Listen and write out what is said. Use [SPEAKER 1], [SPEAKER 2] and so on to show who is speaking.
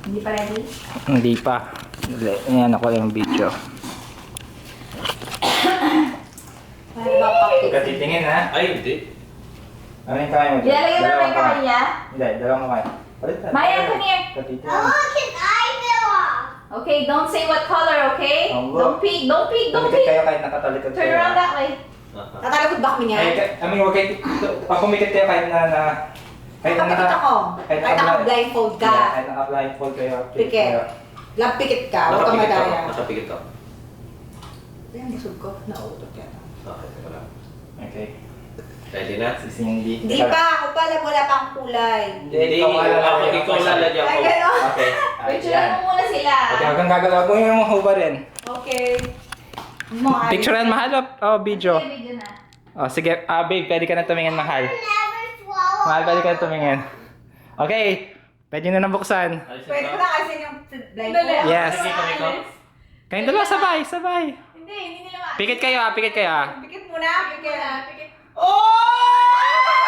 [SPEAKER 1] Hindi pa ready?
[SPEAKER 2] Hindi pa. Ayan ako yung video.
[SPEAKER 1] Para ba cupcake?
[SPEAKER 2] Katitingin ha?
[SPEAKER 3] Ay, hindi.
[SPEAKER 2] Ano yung kamay mo dyan?
[SPEAKER 1] Ilalagay mo na yung kamay niya?
[SPEAKER 2] Hindi, dalawang kamay. Palitan.
[SPEAKER 1] Maya, come here.
[SPEAKER 2] Katitingin.
[SPEAKER 1] Okay, don't say what color, okay? Don't peek, don't peek, don't
[SPEAKER 2] Pumikit
[SPEAKER 1] peek.
[SPEAKER 2] kayo kahit nakatalikod
[SPEAKER 1] Turn around that way.
[SPEAKER 4] Tatalakot ba kami niya?
[SPEAKER 2] Huwag kayo, pag pumikit kayo kahit na kahit na
[SPEAKER 4] Nakapikit ako.
[SPEAKER 2] kahit
[SPEAKER 4] Kahit naka-blindfold ka.
[SPEAKER 2] Yeah, kahit naka-blindfold kayo.
[SPEAKER 4] Pikit. Lapikit ka. Huwag ka madaya.
[SPEAKER 3] Nakapikit ako.
[SPEAKER 4] Ito yung busog ko. Nautot yan.
[SPEAKER 3] Okay, teka lang.
[SPEAKER 2] Okay.
[SPEAKER 3] Ready na?
[SPEAKER 2] Si Cindy.
[SPEAKER 4] Hindi pa. Ako pala. Wala pa akong kulay.
[SPEAKER 3] Hindi, ikaw lalagyan ko.
[SPEAKER 4] Ay, gano'n?
[SPEAKER 2] Okay.
[SPEAKER 1] Picturean mo muna sila.
[SPEAKER 2] Okay, hanggang gagalaw mo yung huba rin.
[SPEAKER 4] Okay.
[SPEAKER 2] Picturean mahal o video?
[SPEAKER 1] Okay, video na.
[SPEAKER 2] Oh, sige, babe, pwede ka na tumingin, mahal. Mahal, pwede ka na tumingin. Okay, pwede na nabuksan.
[SPEAKER 4] Pwede ko na kasi yung
[SPEAKER 1] Dali.
[SPEAKER 4] blindfold.
[SPEAKER 2] Yes.
[SPEAKER 1] Alice.
[SPEAKER 2] Kayong dalawa, sabay, sabay.
[SPEAKER 1] Hindi nila ma-
[SPEAKER 2] Pikit kayo pikit kayo
[SPEAKER 4] Pikit muna.
[SPEAKER 1] Pikit muna, pikit.
[SPEAKER 4] Oh!